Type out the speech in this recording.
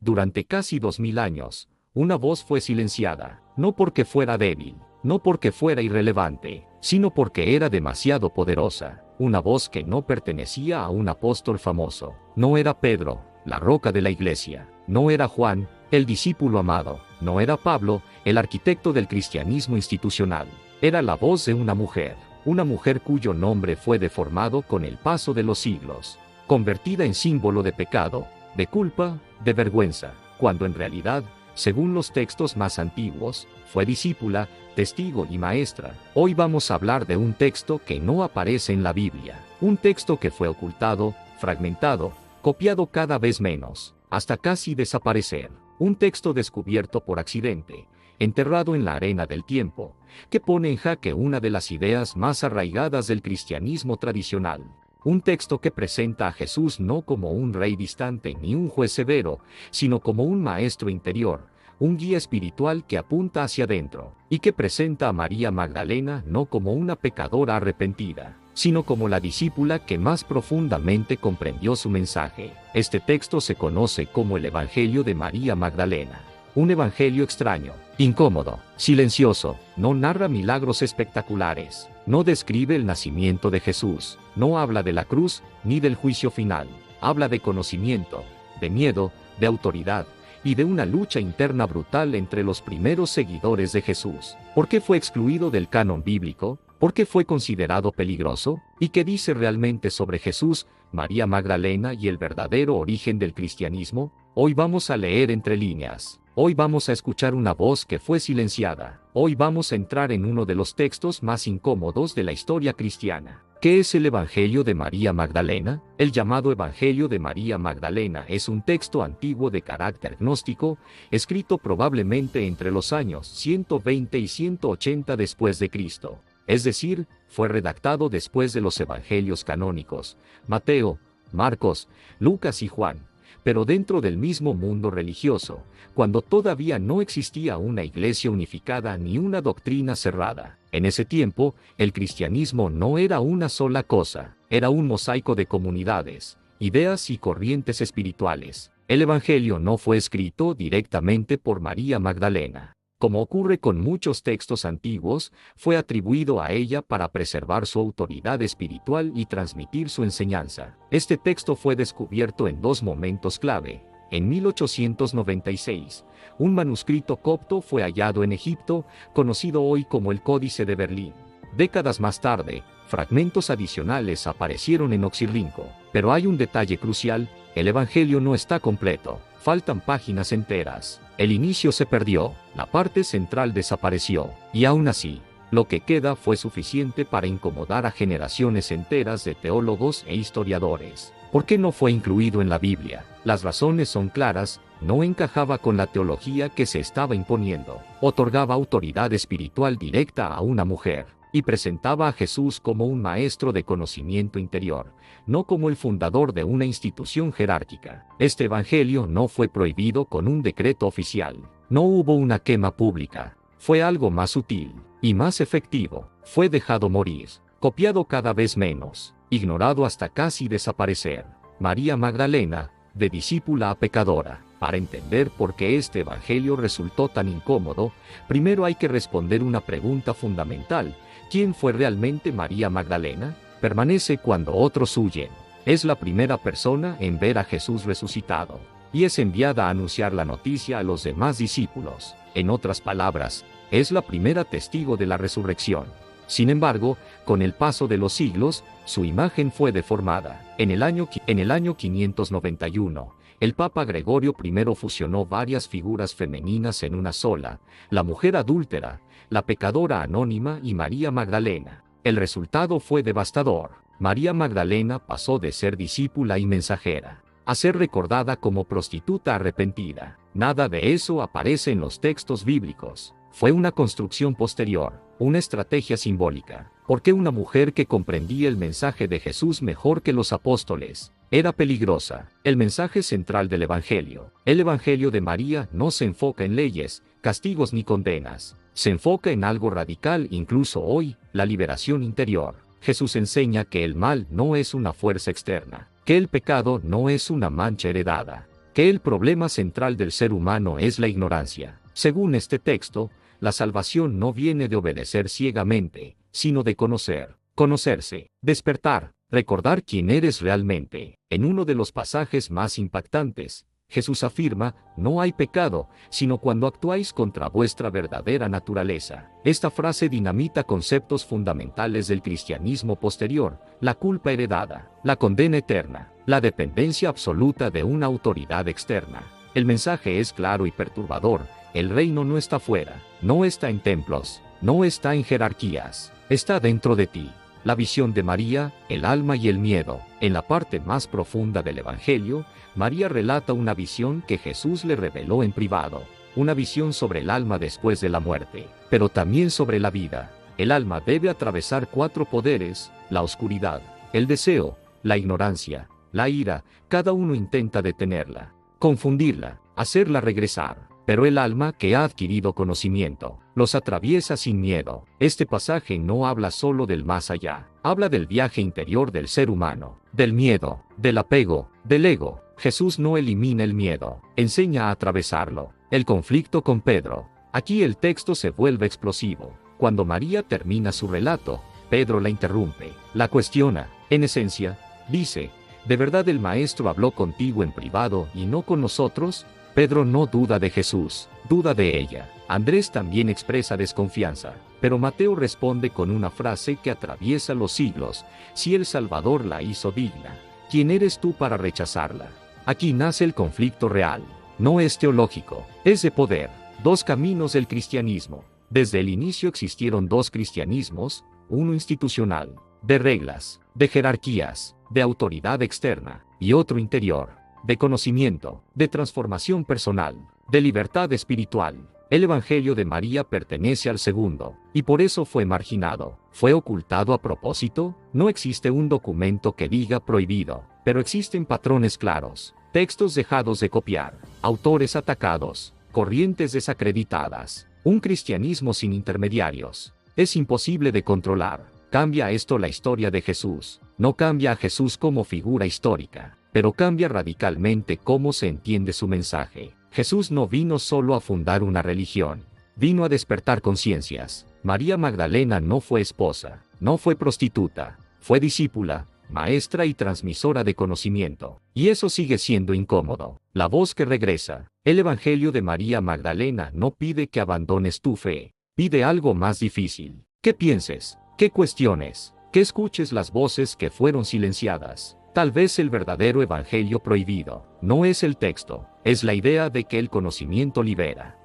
Durante casi 2000 años, una voz fue silenciada, no porque fuera débil, no porque fuera irrelevante, sino porque era demasiado poderosa. Una voz que no pertenecía a un apóstol famoso. No era Pedro, la roca de la iglesia. No era Juan, el discípulo amado. No era Pablo, el arquitecto del cristianismo institucional. Era la voz de una mujer cuyo nombre fue deformado con el paso de los siglos, convertida en símbolo de pecado, de culpa, de vergüenza, cuando en realidad, según los textos más antiguos, fue discípula, testigo y maestra. Hoy vamos a hablar de un texto que no aparece en la Biblia, un texto que fue ocultado, fragmentado, copiado cada vez menos, hasta casi desaparecer, un texto descubierto por accidente, enterrado en la arena del tiempo, que pone en jaque una de las ideas más arraigadas del cristianismo tradicional. Un texto que presenta a Jesús no como un rey distante ni un juez severo, sino como un maestro interior, un guía espiritual que apunta hacia adentro, y que presenta a María Magdalena no como una pecadora arrepentida, sino como la discípula que más profundamente comprendió su mensaje. Este texto se conoce como el Evangelio de María Magdalena. Un evangelio extraño, incómodo, silencioso, no narra milagros espectaculares, no describe el nacimiento de Jesús, no habla de la cruz ni del juicio final, habla de conocimiento, de miedo, de autoridad y de una lucha interna brutal entre los primeros seguidores de Jesús. ¿Por qué fue excluido del canon bíblico? ¿Por qué fue considerado peligroso? ¿Y qué dice realmente sobre Jesús, María Magdalena y el verdadero origen del cristianismo? Hoy vamos a leer entre líneas. Hoy vamos a escuchar una voz que fue silenciada. Hoy vamos a entrar en uno de los textos más incómodos de la historia cristiana. ¿Qué es el Evangelio de María Magdalena? El llamado Evangelio de María Magdalena es un texto antiguo de carácter gnóstico, escrito probablemente entre los años 120 y 180 después de Cristo. Es decir, fue redactado después de los evangelios canónicos, Mateo, Marcos, Lucas y Juan, pero dentro del mismo mundo religioso, cuando todavía no existía una iglesia unificada ni una doctrina cerrada. En ese tiempo, el cristianismo no era una sola cosa, era un mosaico de comunidades, ideas y corrientes espirituales. El Evangelio no fue escrito directamente por María Magdalena. Como ocurre con muchos textos antiguos, fue atribuido a ella para preservar su autoridad espiritual y transmitir su enseñanza. Este texto fue descubierto en dos momentos clave. En 1896, un manuscrito copto fue hallado en Egipto, conocido hoy como el Códice de Berlín. Décadas más tarde, fragmentos adicionales aparecieron en Oxirrinco. Pero hay un detalle crucial: el Evangelio no está completo. Faltan páginas enteras. El inicio se perdió, la parte central desapareció, y aún así, lo que queda fue suficiente para incomodar a generaciones enteras de teólogos e historiadores. ¿Por qué no fue incluido en la Biblia? Las razones son claras: no encajaba con la teología que se estaba imponiendo, otorgaba autoridad espiritual directa a una mujer, y presentaba a Jesús como un maestro de conocimiento interior, no como el fundador de una institución jerárquica. Este evangelio no fue prohibido con un decreto oficial, no hubo una quema pública, fue algo más sutil y más efectivo. Fue dejado morir, copiado cada vez menos, ignorado hasta casi desaparecer. María Magdalena, de discípula a pecadora. Para entender por qué este evangelio resultó tan incómodo, primero hay que responder una pregunta fundamental: ¿quién fue realmente María Magdalena? Permanece cuando otros huyen. Es la primera persona en ver a Jesús resucitado, y es enviada a anunciar la noticia a los demás discípulos. En otras palabras, es la primera testigo de la resurrección. Sin embargo, con el paso de los siglos, su imagen fue deformada. En el año 591, el Papa Gregorio I fusionó varias figuras femeninas en una sola: la mujer adúltera, la pecadora anónima y María Magdalena. El resultado fue devastador. María Magdalena pasó de ser discípula y mensajera a ser recordada como prostituta arrepentida. Nada de eso aparece en los textos bíblicos. Fue una construcción posterior, una estrategia simbólica, porque una mujer que comprendía el mensaje de Jesús mejor que los apóstoles era peligrosa. El mensaje central del Evangelio. El Evangelio de María no se enfoca en leyes, castigos ni condenas. Se enfoca en algo radical incluso hoy: la liberación interior. Jesús enseña que el mal no es una fuerza externa, que el pecado no es una mancha heredada, que el problema central del ser humano es la ignorancia. Según este texto, la salvación no viene de obedecer ciegamente, sino de conocerse, despertar, recordar quién eres realmente. En uno de los pasajes más impactantes, Jesús afirma, no hay pecado, sino cuando actuáis contra vuestra verdadera naturaleza. Esta frase dinamita conceptos fundamentales del cristianismo posterior: la culpa heredada, la condena eterna, la dependencia absoluta de una autoridad externa. El mensaje es claro y perturbador: el reino no está fuera, no está en templos, no está en jerarquías, está dentro de ti. La visión de María, el alma y el miedo. En la parte más profunda del Evangelio, María relata una visión que Jesús le reveló en privado, una visión sobre el alma después de la muerte, pero también sobre la vida. El alma debe atravesar 4 poderes: la oscuridad, el deseo, la ignorancia, la ira. Cada uno intenta detenerla, confundirla, hacerla regresar. Pero el alma, que ha adquirido conocimiento, los atraviesa sin miedo. Este pasaje no habla solo del más allá, habla del viaje interior del ser humano, del miedo, del apego, del ego. Jesús no elimina el miedo, enseña a atravesarlo. El conflicto con Pedro. Aquí el texto se vuelve explosivo. Cuando María termina su relato, Pedro la interrumpe, la cuestiona. En esencia, dice: ¿de verdad el Maestro habló contigo en privado y no con nosotros? Pedro no duda de Jesús, duda de ella. Andrés también expresa desconfianza, pero Mateo responde con una frase que atraviesa los siglos: si el Salvador la hizo digna, ¿quién eres tú para rechazarla? Aquí nace el conflicto real. No es teológico, es de poder. 2 caminos del cristianismo. Desde el inicio existieron 2 cristianismos: uno institucional, de reglas, de jerarquías, de autoridad externa, y otro interior, de conocimiento, de transformación personal, de libertad espiritual. El Evangelio de María pertenece al segundo, y por eso fue marginado. ¿Fue ocultado a propósito? No existe un documento que diga prohibido, pero existen patrones claros, textos dejados de copiar, autores atacados, corrientes desacreditadas, un cristianismo sin intermediarios. Es imposible de controlar. ¿Cambia esto la historia de Jesús? No cambia a Jesús como figura histórica, pero cambia radicalmente cómo se entiende su mensaje. Jesús no vino solo a fundar una religión, vino a despertar conciencias. María Magdalena no fue esposa, no fue prostituta, fue discípula, maestra y transmisora de conocimiento. Y eso sigue siendo incómodo. La voz que regresa. El Evangelio de María Magdalena no pide que abandones tu fe, pide algo más difícil: que pienses, que cuestiones, que escuches las voces que fueron silenciadas. Tal vez el verdadero evangelio prohibido no es el texto, es la idea de que el conocimiento libera.